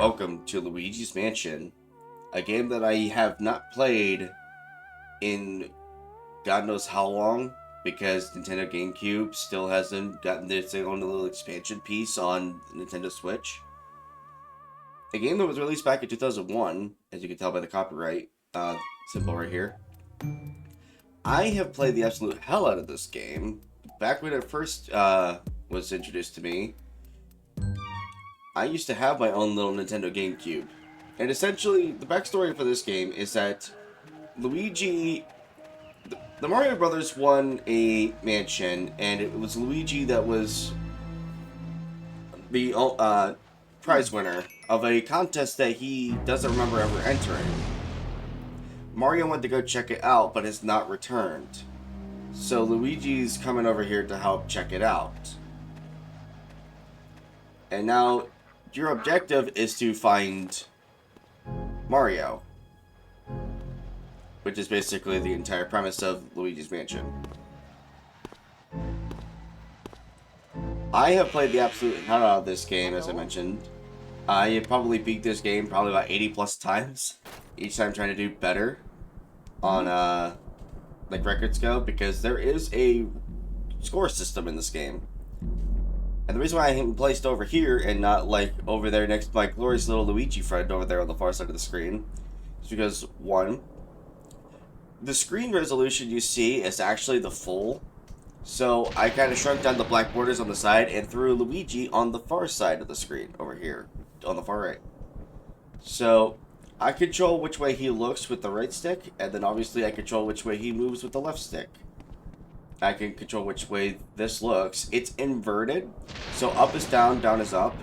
welcome to Luigi's Mansion, a game that I have not played in God knows how long, because Nintendo GameCube still hasn't gotten its own little expansion piece on Nintendo Switch. A game that was released back in 2001, as you can tell by the copyright symbol right here. I have played the absolute hell out of this game. Back when it first was introduced to me, I used to have my own little Nintendo GameCube. And essentially, the backstory for this game is that Luigi... The Mario Brothers won a mansion, and it was Luigi that was the prize winner of a contest that he doesn't remember ever entering. Mario went to go check it out, but has not returned. So Luigi's coming over here to help check it out. And now, your objective is to find Mario, which is basically the entire premise of Luigi's Mansion. I have played the absolute hell out of this game, as I mentioned. I have probably beat this game probably about 80 plus times, each time trying to do better on like records go, because there is a score system in this game. And the reason why I am placed over here and not like over there next to my glorious little Luigi friend over there on the far side of the screen is because, one, the screen resolution you see is actually the full. So I kind of shrunk down the black borders on the side and threw Luigi on the far side of the screen over here on the far right. So I control which way he looks with the right stick, and then obviously I control which way he moves with the left stick. I can control which way this looks. It's inverted, so up is down, down is up.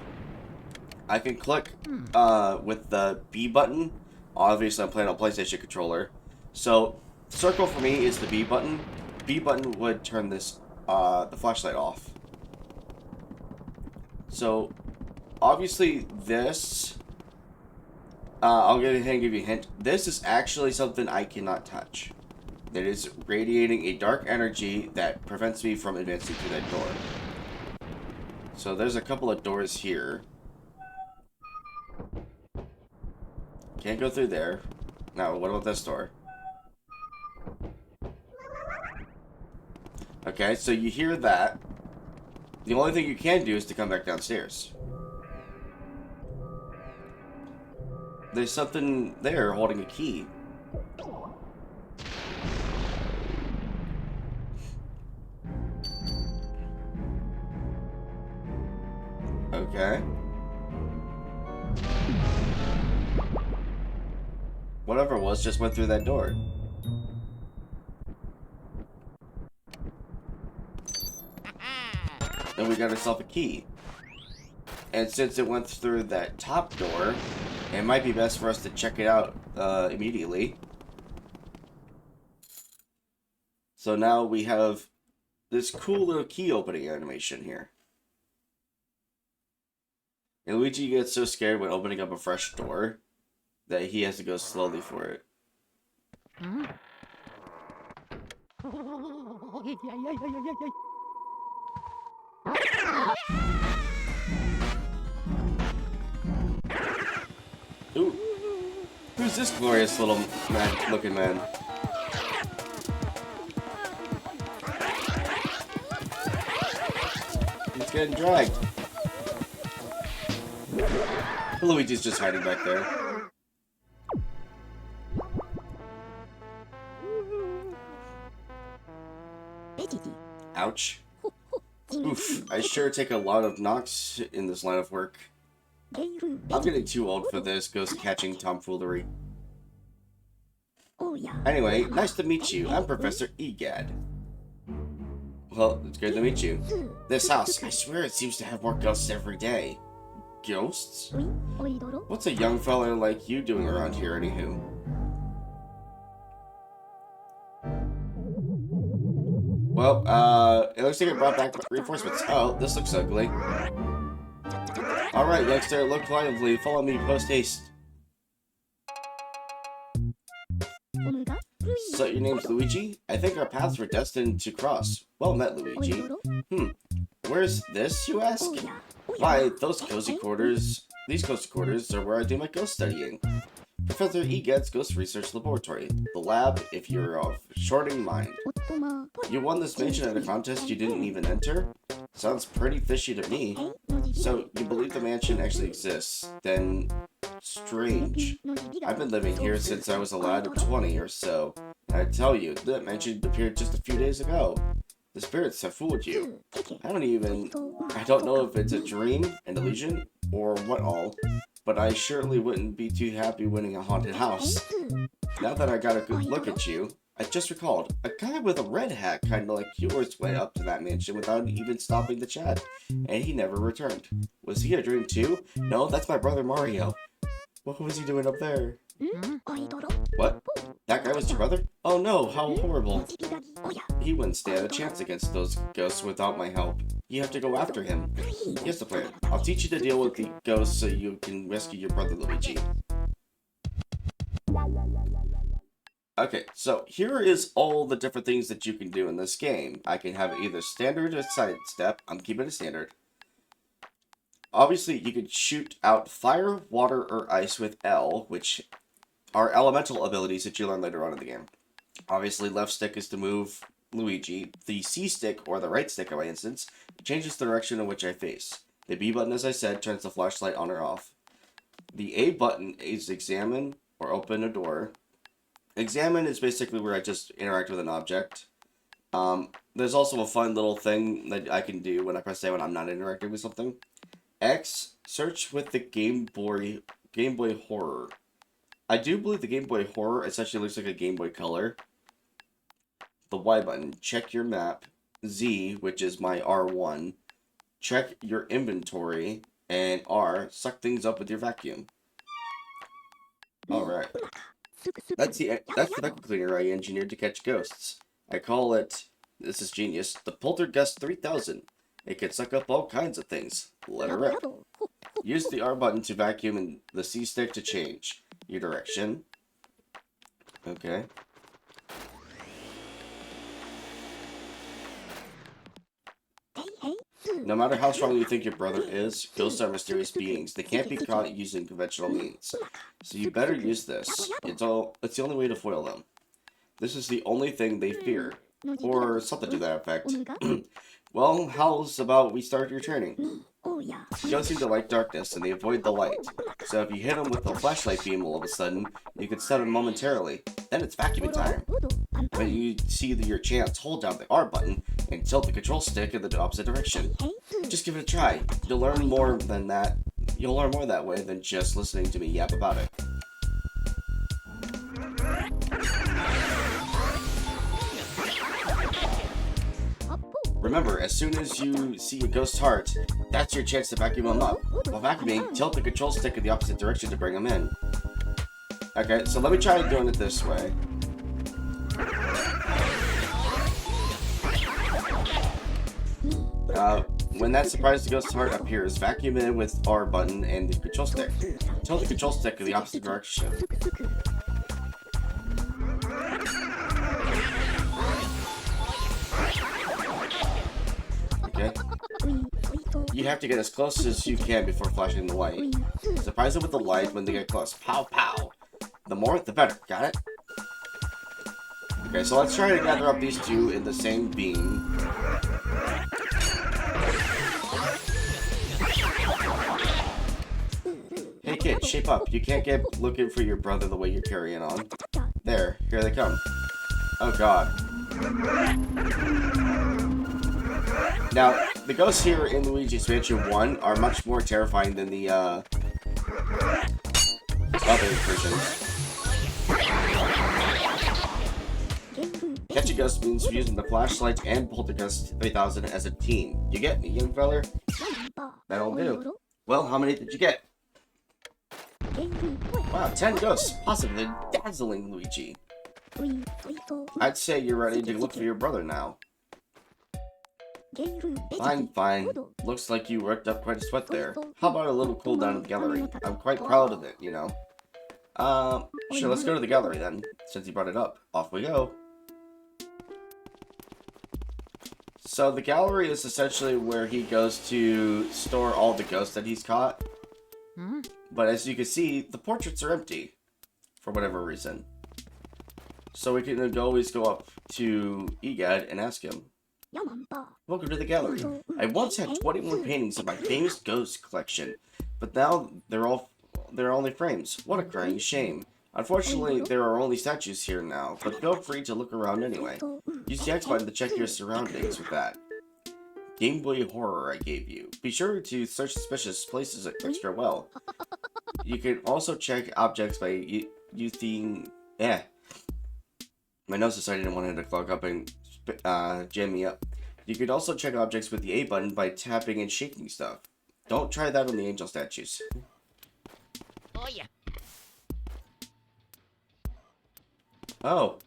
I can click with the B button. Obviously I'm playing on a PlayStation controller. So circle for me is the B button. B button would turn this the flashlight off. So obviously this I'll go ahead and give you a hint. This is actually something I cannot touch. That is radiating a dark energy that prevents me from advancing through that door. So there's a couple of doors here. Can't go through there. Now, what about this door? Okay, so you hear that. The only thing you can do is to come back downstairs. There's something there holding a key. Okay. Whatever it was just went through that door. And we got ourselves a key. And since it went through that top door, it might be best for us to check it out immediately. So now we have this cool little key opening animation here. And Luigi gets so scared when opening up a fresh door that he has to go slowly for it. Ooh. Who's this glorious little looking man? He's getting dragged. Luigi's just hiding back there. Ouch. Oof, I sure take a lot of knocks in this line of work. I'm getting too old for this ghost-catching tomfoolery. Anyway, nice to meet you. I'm Professor Egad. Well, it's good to meet you. This house, I swear it seems to have more ghosts every day. Ghosts? What's a young fella like you doing around here, anywho? Well, it looks like it brought back reinforcements. Oh, this looks ugly. Alright, youngster, look lively. Follow me post-haste. So, your name's Luigi? I think our paths were destined to cross. Well met, Luigi. Where's this, you ask? Why, those cozy quarters These ghost quarters are where I do my ghost studying. Professor Egad's Ghost Research Laboratory. The lab, if you're of shorting mind. You won this mansion at a contest you didn't even enter? Sounds pretty fishy to me. So, you believe the mansion actually exists? Then, strange. I've been living here since I was a lad of 20 or so. I tell you, that mansion appeared just a few days ago. The spirits have fooled you. I don't know if it's a dream, an illusion, or what all, but I surely wouldn't be too happy winning a haunted house. Now that I got a good look at you, I just recalled, a guy with a red hat kinda like yours went up to that mansion without even stopping the chat, and he never returned. Was he a dream too? No, that's my brother Mario. What was he doing up there? What? That guy was your brother? Oh no, how horrible. He wouldn't stand a chance against those ghosts without my help. You have to go after him. Here's the plan. I'll teach you to deal with the ghosts so you can rescue your brother Luigi. Okay, so here is all the different things that you can do in this game. I can have either standard or sidestep. I'm keeping it standard. Obviously, you can shoot out fire, water, or ice with L, which are elemental abilities that you learn later on in the game. Obviously, left stick is to move Luigi. The C stick, or the right stick in my instance, changes the direction in which I face. The B button, as I said, turns the flashlight on or off. The A button is examine or open a door. Examine is basically where I just interact with an object. There's also a fun little thing that I can do when I press A when I'm not interacting with something. X, search with the Game Boy Horror. I do believe the Game Boy Horror essentially looks like a Game Boy Color. The Y button, check your map. Z, which is my R1, check your inventory. And R, suck things up with your vacuum. Alright. That's the vacuum cleaner I engineered to catch ghosts. I call it, this is genius, the Poltergust 3000. It can suck up all kinds of things. Let her rip. Use the R button to vacuum and the C stick to change your direction. Okay. No matter how strong you think your brother is, ghosts are mysterious beings. They can't be caught using conventional means. So you better use this. It's the only way to foil them. This is the only thing they fear. Or something to that effect. Well, how's about we start your training? Ghosts seem to like darkness, and they avoid the light. So if you hit them with a flashlight beam all of a sudden, you can stun them momentarily. Then it's vacuuming time. When you see your chance, hold down the R button and tilt the control stick in the opposite direction. Just give it a try. You'll learn more that way than just listening to me yap about it. Remember, as soon as you see a ghost heart, that's your chance to vacuum them up. While vacuuming, tilt the control stick in the opposite direction to bring them in. Okay, so let me try doing it this way. When that surprised ghost heart appears, vacuum in with R button and the control stick. Tilt the control stick in the opposite direction. Okay. You have to get as close as you can before flashing the light. Surprise them with the light when they get close. Pow pow! The more, the better. Got it? Okay, so let's try to gather up these two in the same beam. Hey kid, shape up. You can't get looking for your brother the way you're carrying on. There, here they come. Oh god. Now, the ghosts here in Luigi's Mansion 1 are much more terrifying than the other versions. Catch a ghost means using the flashlight and Poltergust 3000 as a team. You get me, young feller? That'll do. Well, how many did you get? Wow, 10 ghosts. Positively dazzling, Luigi. I'd say you're ready to look for your brother now. Fine. Looks like you worked up quite a sweat there. How about a little cool down in the gallery? I'm quite proud of it, you know. Sure, let's go to the gallery then. Since you brought it up, off we go. So the gallery is essentially where he goes to store all the ghosts that he's caught. But as you can see, the portraits are empty. For whatever reason. So we can always go up to EGAD and ask him. Welcome to the gallery. I once had 21 paintings of my famous ghost collection, but now they're only frames. What a crying shame. Unfortunately, there are only statues here now, but feel free to look around anyway. Use the X button to check your surroundings with that. Game Boy Horror I gave you. Be sure to search suspicious places extra well. You can also check objects by using... My nose decided I didn't want it to clog up and jam me up. You could also check objects with the A button by tapping and shaking stuff. Don't try that on the angel statues. Oh yeah. Oh.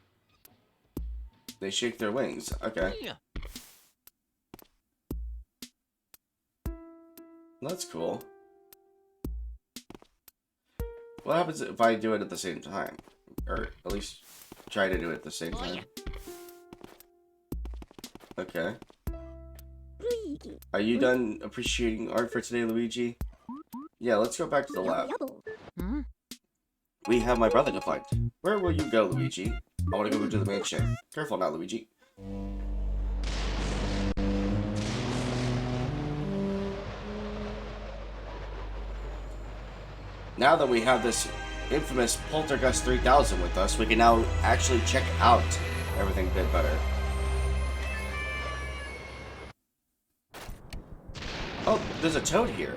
They shake their wings. Okay. Yeah. That's cool. What happens if I do it at the same time? Or at least try to do it at the same time. Okay. Are you done appreciating art for today, Luigi? Yeah, let's go back to the lab. We have my brother to find. Where will you go, Luigi? I want to go to the mansion. Careful now, Luigi. Now that we have this infamous Poltergeist 3000 with us, we can now actually check out everything a bit better. Oh, there's a toad here.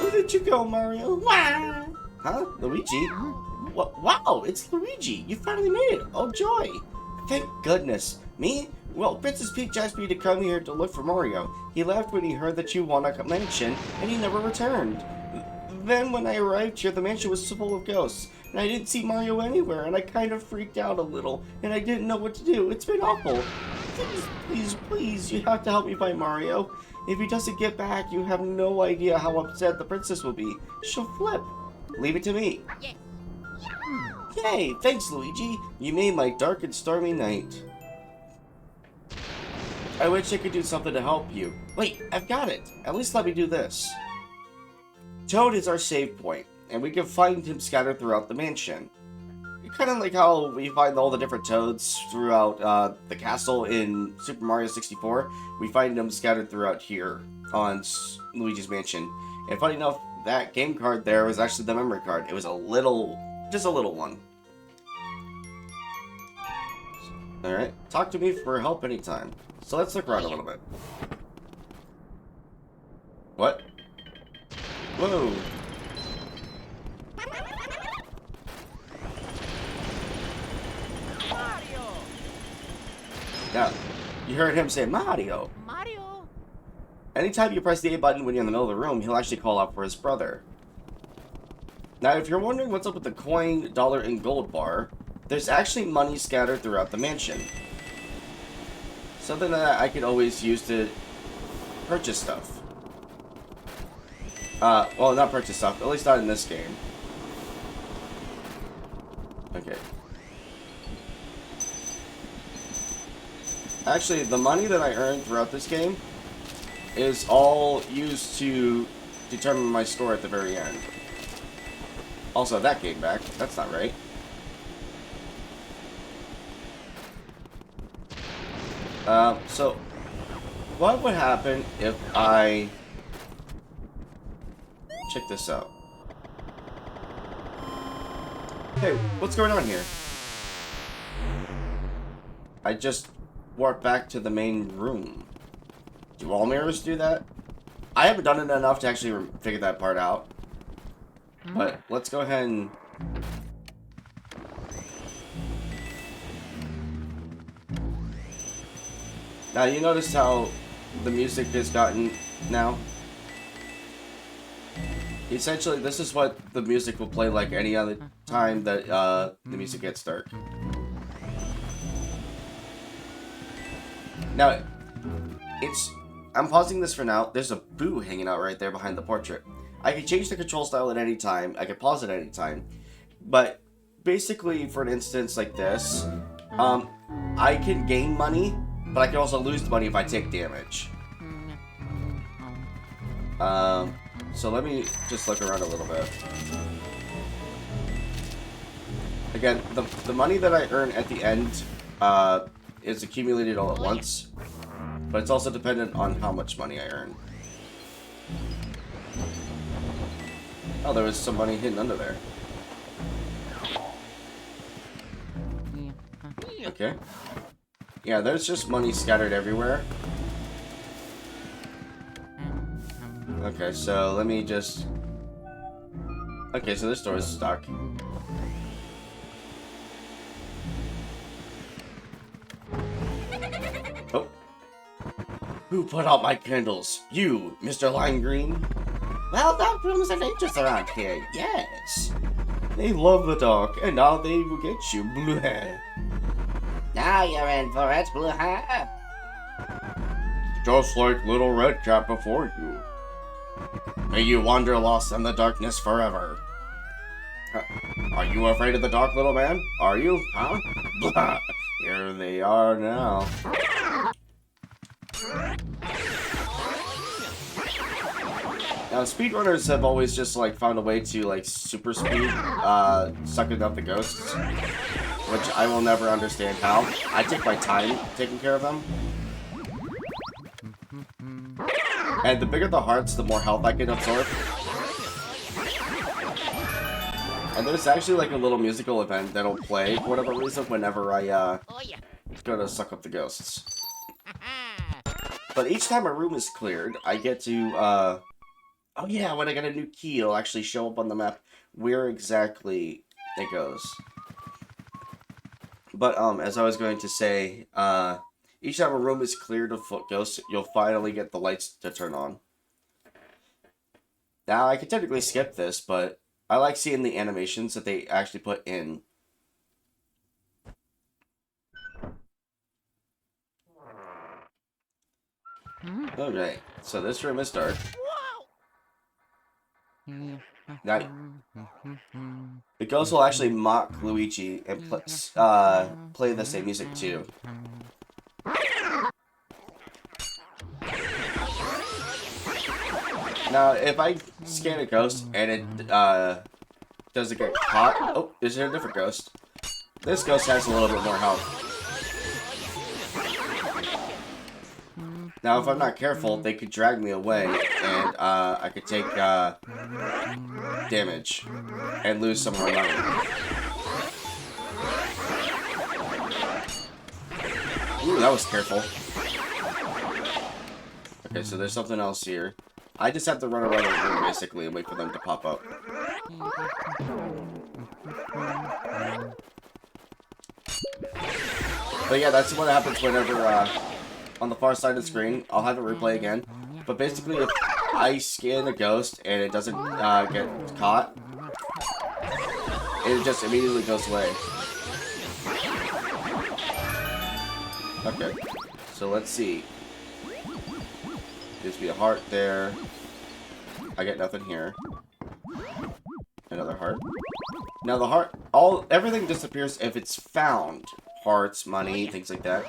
Where did you go, Mario? Huh? Luigi? Wow, it's Luigi. You finally made it. Oh, joy. Thank goodness. Me? Well, Princess Peach asked me to come here to look for Mario. He left when he heard that you won a mansion, and he never returned. Then when I arrived here, the mansion was full of ghosts, and I didn't see Mario anywhere, and I kind of freaked out a little, and I didn't know what to do. It's been awful. Please, you have to help me find Mario. If he doesn't get back, you have no idea how upset the princess will be. She'll flip. Leave it to me. Yeah. Yay, thanks, Luigi. You made my dark and stormy night. I wish I could do something to help you. Wait, I've got it. At least let me do this. Toad is our save point, and we can find him scattered throughout the mansion. Kind of like how we find all the different Toads throughout the castle in Super Mario 64. We find them scattered throughout here on Luigi's Mansion. And funny enough, that game card there was actually the memory card. It was just a little one. Alright, talk to me for help anytime. So let's look around a little bit. What? Whoa. Mario. Yeah, you heard him say Mario. Mario. Anytime you press the A button when you're in the middle of the room, he'll actually call out for his brother. Now, if you're wondering what's up with the coin, dollar, and gold bar, there's actually money scattered throughout the mansion. Something that I could always use to purchase stuff. Well, not purchase stuff, at least not in this game. Okay. Actually, the money that I earned throughout this game is all used to determine my score at the very end. Also, that came back. That's not right. So, what would happen if I... Check this out. Hey, what's going on here? I just warped back to the main room. Do all mirrors do that? I haven't done it enough to actually figure that part out. But let's go ahead and... Now, you notice how the music has gotten now? Essentially, this is what the music will play like any other time that the music gets dark. Now, I'm pausing this for now. There's a boo hanging out right there behind the portrait. I can change the control style at any time. I can pause it at any time. But basically, for an instance like this, I can gain money, but I can also lose the money if I take damage. So let me just look around a little bit. Again, the money that I earn at the end is accumulated all at once, but it's also dependent on how much money I earn. Oh, there was some money hidden under there. Okay. Yeah, there's just money scattered everywhere. Okay, so let me just... Okay, so this door is stuck. Oh. Who put out my candles? You, Mr. Lime Green? Well, dark rooms are dangerous around here, yes. They love the dark, and now they will get you, bleh. Now you're in for it, Blue Hat. Just like little red cat before you. May you wander lost in the darkness forever. Are you afraid of the dark, little man? Are you? Huh? Blah. Here they are now. Now, speedrunners have always just, like, found a way to, like, super speed, sucking up the ghosts. Which I will never understand how. I take my time taking care of them. And the bigger the hearts, the more health I can absorb. And there's actually, like, a little musical event that'll play, for whatever reason, whenever I, go to suck up the ghosts. But each time a room is cleared, I get to, oh yeah, when I get a new key, it'll actually show up on the map where exactly it goes. But, as I was going to say, each time a room is cleared of ghosts, you'll finally get the lights to turn on. Now, I could technically skip this, but I like seeing the animations that they actually put in. Okay, so this room is dark. Now, the ghost will actually mock Luigi and play the same music too. Now, if I scan a ghost and it doesn't get caught... Oh, is there a different ghost? This ghost has a little bit more health. Now, if I'm not careful, they could drag me away, and I could take damage and lose some more money. Ooh, that was careful. Okay, so there's something else here. I just have to run around the room, basically, and wait for them to pop up. But yeah, that's what happens whenever, on the far side of the screen, I'll have it replay again. But basically, if I scan a ghost and it doesn't get caught, it just immediately goes away. Okay, so let's see. Gives me a heart there. I get nothing here. Another heart. Now the heart, everything disappears if it's found. Hearts, money, things like that.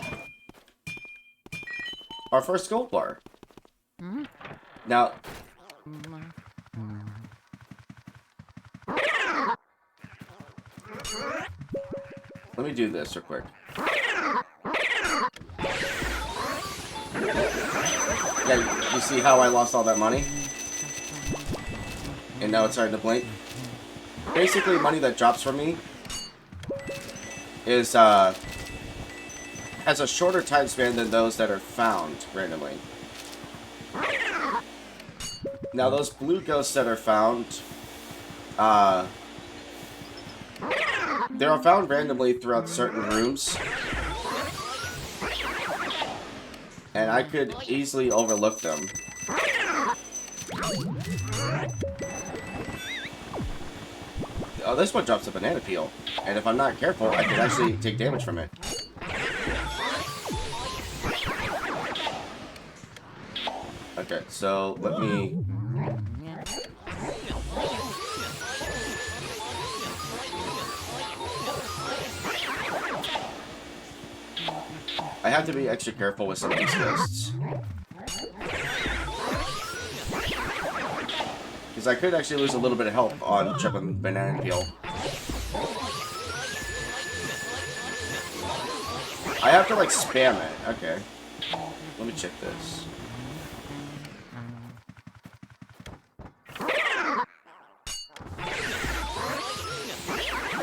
Our first gold bar. Now, let me do this real quick. Yeah, you see how I lost all that money? And now it's starting to blink? Basically, money that drops from me is, has a shorter time span than those that are found randomly. Now, those blue ghosts that are found, they are found randomly throughout certain rooms. And I could easily overlook them. Oh, this one drops a banana peel. And if I'm not careful, I could actually take damage from it. Okay, so let me... I have to be extra careful with some of these ghosts. Because I could actually lose a little bit of health on chipping banana peel. I have to, like, spam it. Okay. Let me check this.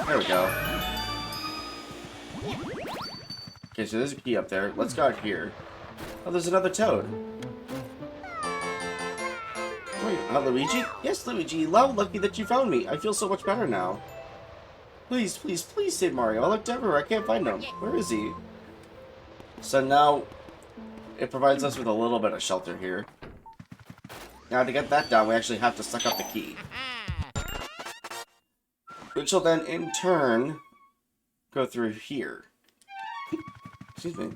There we go. Okay, so there's a key up there. Let's go out here. Oh, there's another toad. Wait, Luigi? Yes, Luigi. How lucky that you found me. I feel so much better now. Please, please, please save Mario. I looked everywhere. I can't find him. Where is he? So now, it provides us with a little bit of shelter here. Now, to get that done, we actually have to suck up the key. Which will then, in turn, go through here. Excuse me.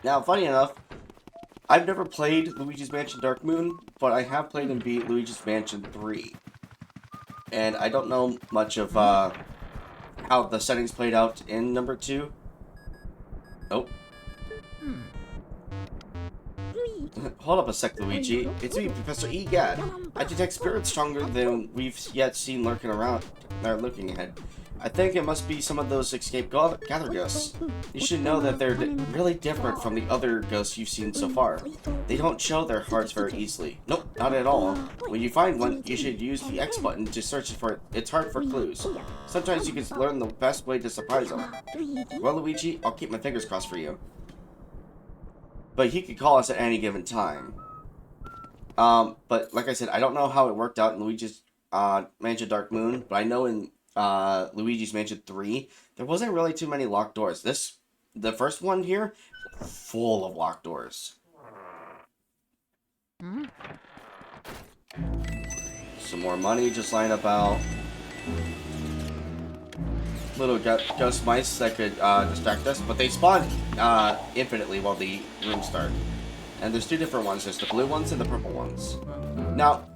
Now, funny enough, I've never played Luigi's Mansion Dark Moon, but I have played and beat Luigi's Mansion 3. And I don't know much of how the settings played out in number 2. Oh. Hold up a sec, Luigi. It's me, Professor Egad. I detect spirits stronger than we've yet seen lurking around. They're looking ahead. I think it must be some of those escaped gather ghosts. You should know that they're really different from the other ghosts you've seen so far. They don't show their hearts very easily. Nope, not at all. When you find one, you should use the X button to search for its heart for clues. Sometimes you can learn the best way to surprise them. Well, Luigi, I'll keep my fingers crossed for you. But he could call us at any given time. But like I said, I don't know how it worked out in Luigi's Mansion Dark Moon, but I know in Luigi's Mansion 3, there wasn't really too many locked doors. The first one here, full of locked doors. Some more money just lying about. Little ghost mice that could distract us, but they spawn infinitely while the rooms start. And there's two different ones. There's the blue ones and the purple ones. Now,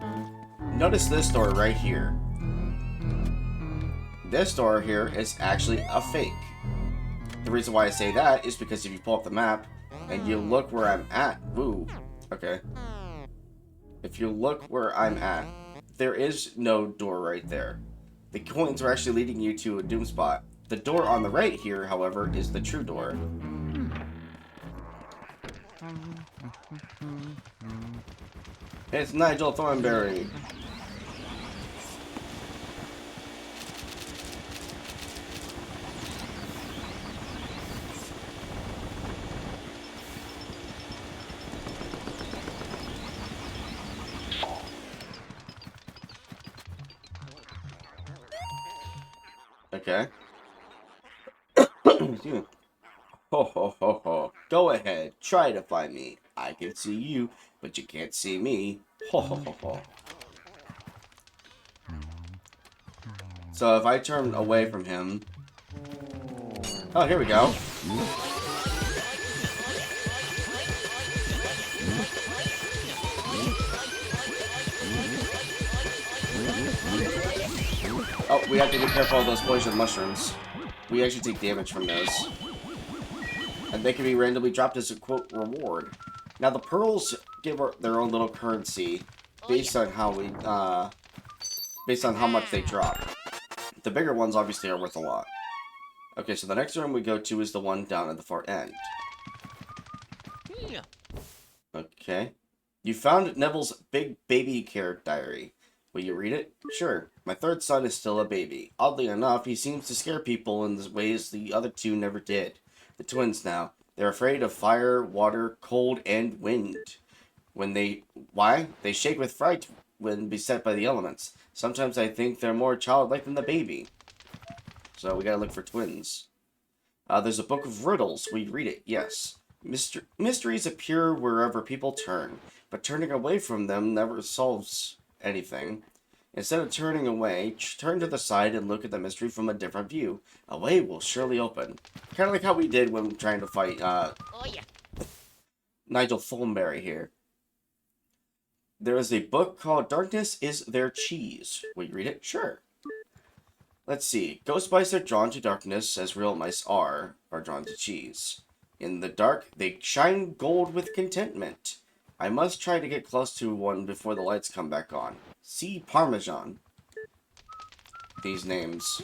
notice this door right here. This door here is actually a fake. The reason why I say that is because if you pull up the map and you look where I'm at, woo, okay. If you look where I'm at, there is no door right there. The coins are actually leading you to a doom spot. The door on the right here, however, is the true door. It's Nigel Thornberry. Okay. Ho ho ho ho. Go ahead, try to find me. I can see you, but you can't see me. Ho ho ho ho. So if I turn away from him... Oh, here we go. Oh, we have to be careful of those poison mushrooms. We actually take damage from those. And they can be randomly dropped as a, quote, reward. Now, the pearls give their own little currency based on how we, based on how much they drop. The bigger ones, obviously, are worth a lot. Okay, so the next room we go to is the one down at the far end. Okay. You found Neville's big baby care diary. Will you read it? Sure. My third son is still a baby. Oddly enough, he seems to scare people in ways the other two never did. The twins now. They're afraid of fire, water, cold, and wind. Why? They shake with fright when beset by the elements. Sometimes I think they're more childlike than the baby. So we gotta look for twins. There's a book of riddles. Will you read it? Yes. Mysteries appear wherever people turn, but turning away from them never solves anything. Instead of turning away, turn to the side and look at the mystery from a different view. A way will surely open. Kind of like how we did when trying to fight Nigel Thornberry here. There is a book called Darkness is Their Cheese. Will you read it? Sure. Let's see. Ghost mice are drawn to darkness as real mice are drawn to cheese. In the dark, they shine gold with contentment. I must try to get close to one before the lights come back on. See Parmesan. These names.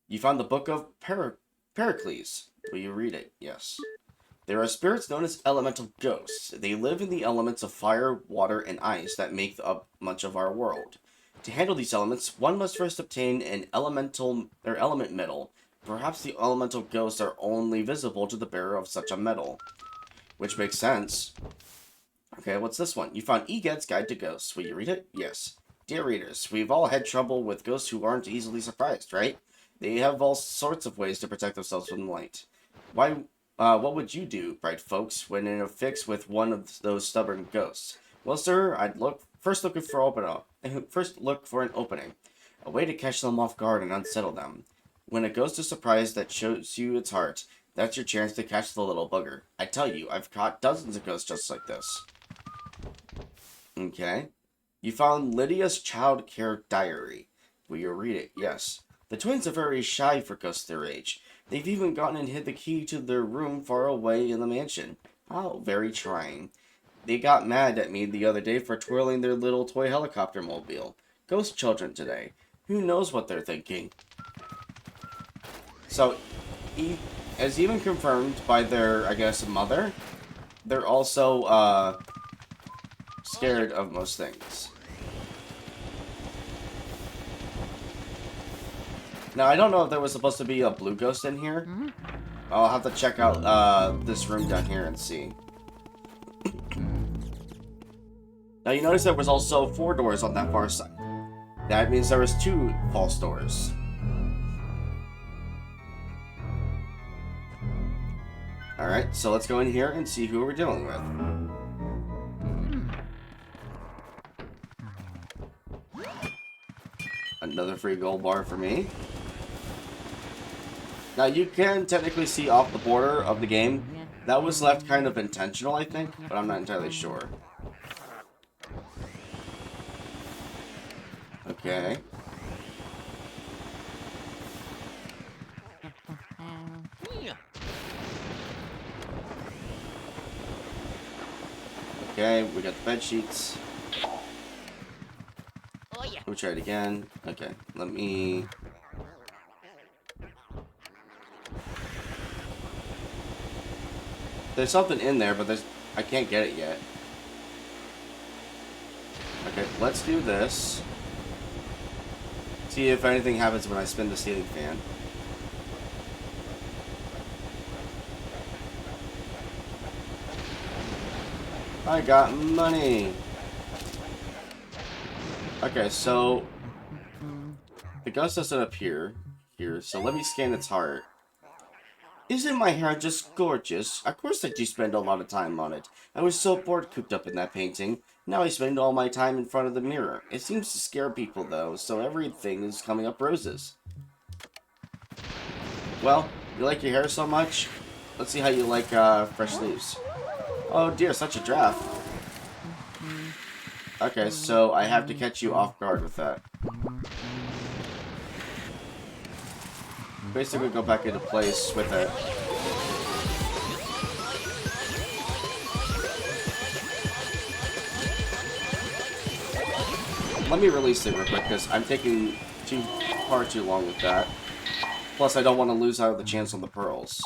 You found the book of Pericles. Will you read it? Yes. There are spirits known as elemental ghosts. They live in the elements of fire, water, and ice that make up much of our world. To handle these elements, one must first obtain an element metal. Perhaps the elemental ghosts are only visible to the bearer of such a metal. Which makes sense. Okay, what's this one? You found Egad's Guide to Ghosts. Will you read it? Yes. Dear readers, we've all had trouble with ghosts who aren't easily surprised, right? They have all sorts of ways to protect themselves from the light. What would you do, bright folks, when in a fix with one of those stubborn ghosts? Well, sir, I'd first look for an opening, a way to catch them off guard and unsettle them. When a ghost is surprised that shows you its heart, that's your chance to catch the little bugger. I tell you, I've caught dozens of ghosts just like this. Okay. You found Lydia's child care diary. Will you read it? Yes. The twins are very shy for ghosts their age. They've even gone and hid the key to their room far away in the mansion. How very trying. They got mad at me the other day for twirling their little toy helicopter mobile. Ghost children today. Who knows what they're thinking? So, as even confirmed by their, I guess, mother, they're also, scared of most things. Now, I don't know if there was supposed to be a blue ghost in here. I'll have to check out, this room down here and see. Now, you notice there was also 4 doors on that far side. That means there was 2 false doors. Alright, so let's go in here and see who we're dealing with. Another free gold bar for me. Now, you can technically see off the border of the game. That was left kind of intentional, I think, but I'm not entirely sure. Okay. Okay, we got the bed sheets. We'll try it again. Okay, let me... There's something in there, but I can't get it yet. Okay, let's do this. See if anything happens when I spin the ceiling fan. I got money! Okay, so... The ghost doesn't appear here, so let me scan its heart. Isn't my hair just gorgeous? Of course I do spend a lot of time on it. I was so bored cooped up in that painting. Now I spend all my time in front of the mirror. It seems to scare people though, so everything is coming up roses. Well, you like your hair so much? Let's see how you like fresh leaves. Oh dear, such a draft. Okay, so I have to catch you off guard with that. Basically go back into place with it. Let me release it real quick, because I'm taking far too long with that. Plus, I don't want to lose out of the chance on the pearls.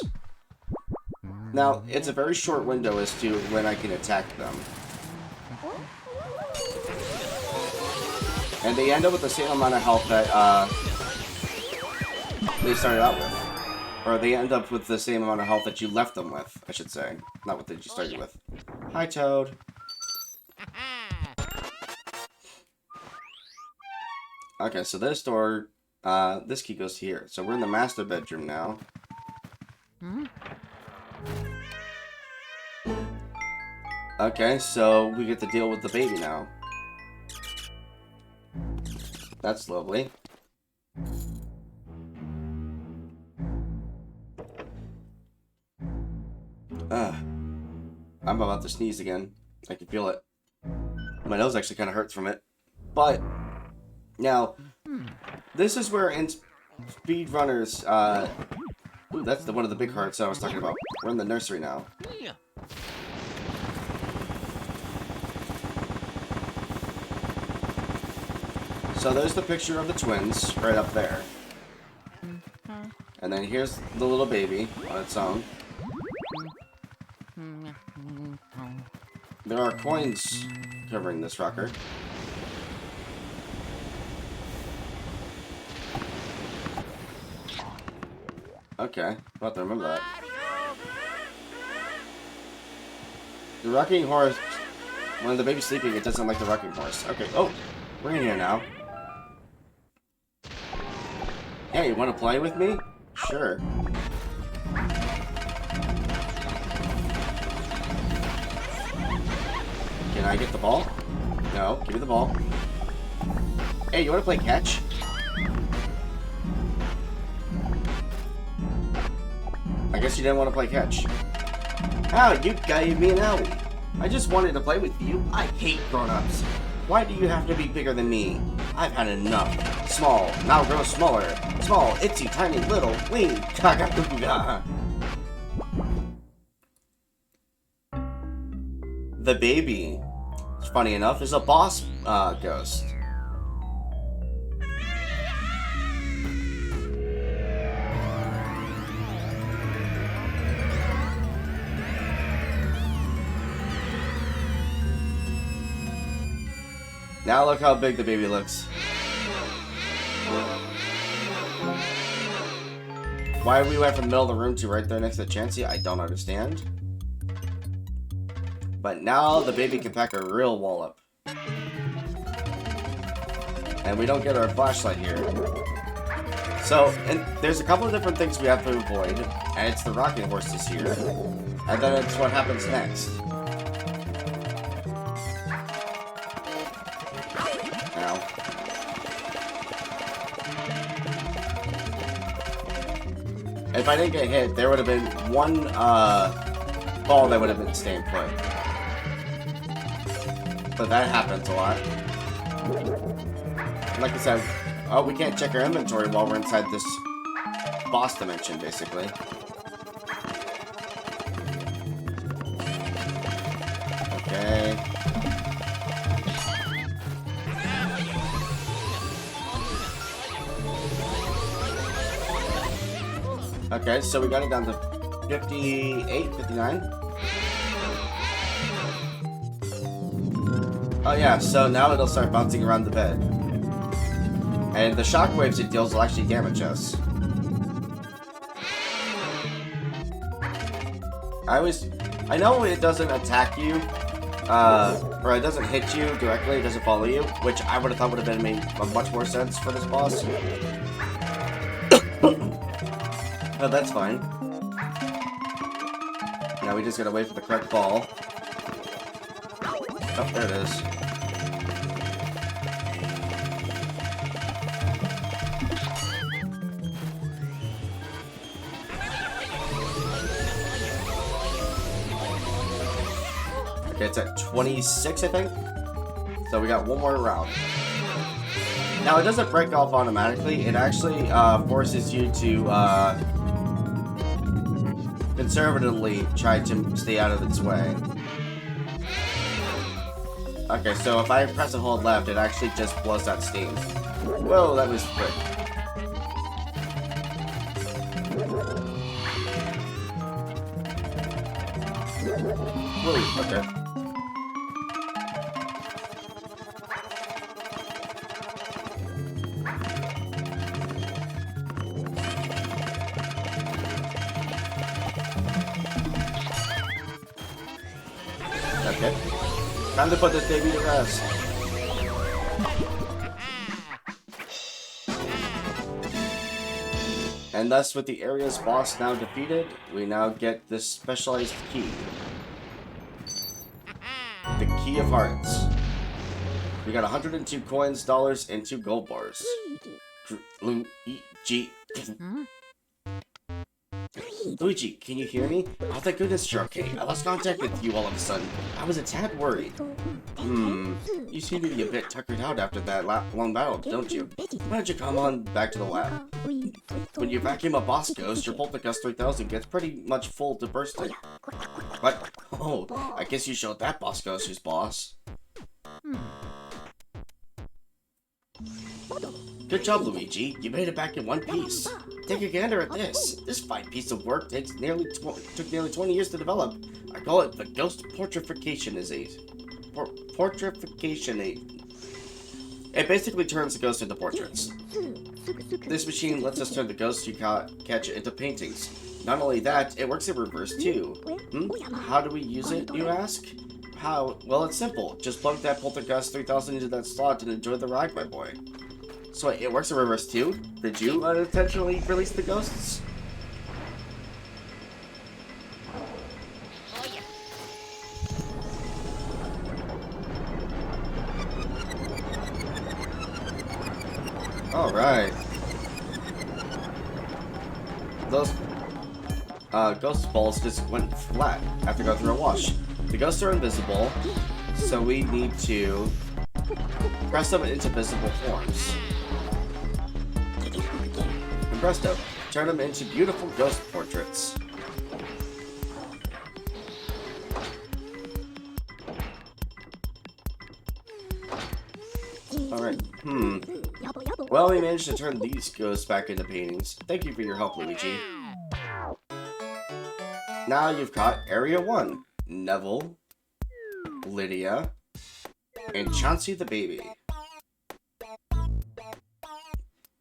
Now, it's a very short window as to when I can attack them. And they end up with the same amount of health that, they started out with. Or they end up with the same amount of health that you left them with, I should say. Not what you started with. Hi, Toad. Okay, so this door, this key goes here. So we're in the master bedroom now. Okay, so we get to deal with the baby now. That's lovely. I'm about to sneeze again. I can feel it. My nose actually kind of hurts from it. But, now, this is where in speedrunners, ooh, that's one of the big hearts that I was talking about. We're in the nursery now. So there's the picture of the twins right up there. And then here's the little baby on its own. There are coins covering this rocker. Okay, I'll have to remember that. The rocking horse, when the baby's sleeping, it doesn't like the rocking horse. Okay, oh, we're in here now. Hey, you want to play with me? Sure. Can I get the ball? No, give me the ball. Hey, you want to play catch? I guess you didn't want to play catch. Oh, you gave me an owie. I just wanted to play with you. I hate grown-ups. Why do you have to be bigger than me? I've had enough. Small, now grow smaller. Small, itsy, tiny, little, wee, kaka. The baby, funny enough, is a boss ghost. Now look how big the baby looks. Why we went from the middle of the room to right there next to Chansey, I don't understand. But now the baby can pack a real wallop. And we don't get our flashlight here. So, and there's a couple of different things we have to avoid. And it's the rocking horses here. And then it's what happens next. If I didn't get hit, there would have been one ball that would have been staying put. But that happens a lot. Like I said, oh, we can't check our inventory while we're inside this boss dimension, basically. Okay. Okay, so we got it down to 58, 59. Oh yeah, so now it'll start bouncing around the bed. And the shockwaves it deals will actually damage us. I know it doesn't attack you, or it doesn't hit you directly, it doesn't follow you, which I would have thought would have made much more sense for this boss. Oh, that's fine. Now we just gotta wait for the correct ball. Oh, there it is. Okay, it's at 26, I think. So we got one more round. Now, it doesn't break off automatically. It actually forces you to conservatively try to stay out of its way. Okay, so if I press and hold left, it actually just blows that steam. Whoa, that was quick. Whoa, okay. Okay. Time to put this baby to rest. And thus, with the area's boss now defeated, we now get this specialized key. The Key of Hearts. We got 102 coins, dollars, and 2 gold bars. Luigi. Luigi, can you hear me? Oh, thank goodness you're okay. I lost contact with you all of a sudden. I was a tad worried. You seem to be a bit tuckered out after that long battle, don't you? Why don't you come on back to the lab? When you vacuum a boss ghost, your Poltergust 3000 gets pretty much full to bursting. What? Oh, I guess you showed that boss ghost who's boss. Good job, Luigi. You made it back in one piece. Take a gander at this. This fine piece of work took nearly 20 years to develop. I call it the Ghost Portrification Portrification Aid. It basically turns the ghost into portraits. This machine lets us turn the ghosts you catch into paintings. Not only that, it works in reverse too. How do we use it, you ask? How? Well, it's simple. Just plug that Poltergeist 3000 into that slot and enjoy the ride, my boy. So wait, it works in reverse too? Did you unintentionally release the ghosts? Alright. Those ghost balls just went flat after going through a wash. The ghosts are invisible, so we need to press them into visible forms. And presto, turn them into beautiful ghost portraits. Alright, Well, we managed to turn these ghosts back into paintings. Thank you for your help, Luigi. Now you've caught Area 1. Neville, Lydia, and Chauncey the baby.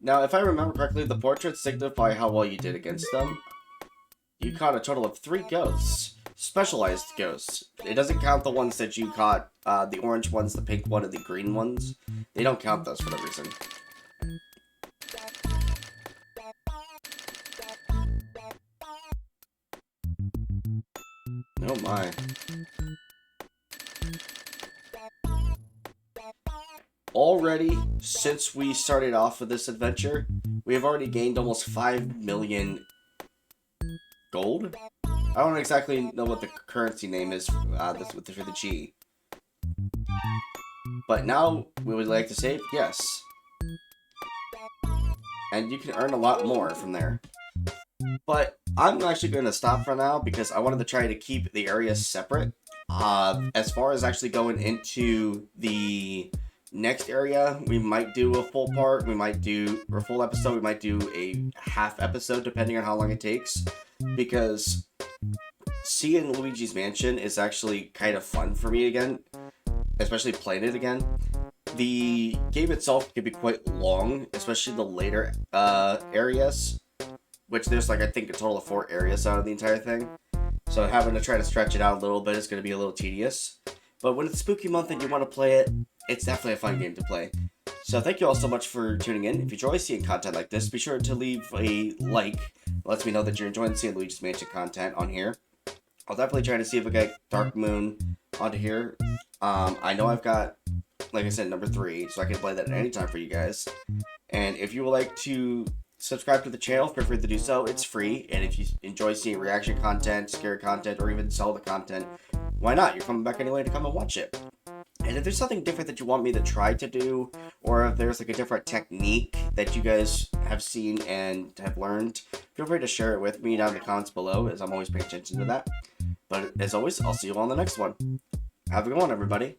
Now, if I remember correctly, the portraits signify how well you did against them. You caught a total of 3 ghosts. Specialized ghosts. It doesn't count the ones that you caught, the orange ones, the pink one, and the green ones. They don't count those for some reason. Oh my. Already, since we started off with this adventure, we have already gained almost 5 million gold? I don't exactly know what the currency name is for the G. But now, we would like to save yes. And you can earn a lot more from there. But I'm actually going to stop for now because I wanted to try to keep the areas separate. As far as actually going into the next area, we might do a full part, we might do a full episode, we might do a half episode depending on how long it takes. Because seeing Luigi's Mansion is actually kind of fun for me again, especially playing it again. The game itself can be quite long, especially the later areas. Which there's like, I think, a total of 4 areas out of the entire thing. So having to try to stretch it out a little bit is going to be a little tedious. But when it's spooky month and you want to play it, it's definitely a fun game to play. So thank you all so much for tuning in. If you enjoy seeing content like this, be sure to leave a like. It lets me know that you're enjoying seeing Luigi's Mansion content on here. I'll definitely try to see if I get Dark Moon onto here. I know I've got, like I said, number 3, so I can play that at any time for you guys. And if you would like to subscribe to the channel, feel free to do so. It's free, and if you enjoy seeing reaction content, scary content, or even Zelda content, why not? You're coming back anyway to come and watch it. And if there's something different that you want me to try to do, or if there's like a different technique that you guys have seen and have learned, feel free to share it with me down in the comments below, as I'm always paying attention to that. But as always, I'll see you all on the next one. Have a good one, everybody.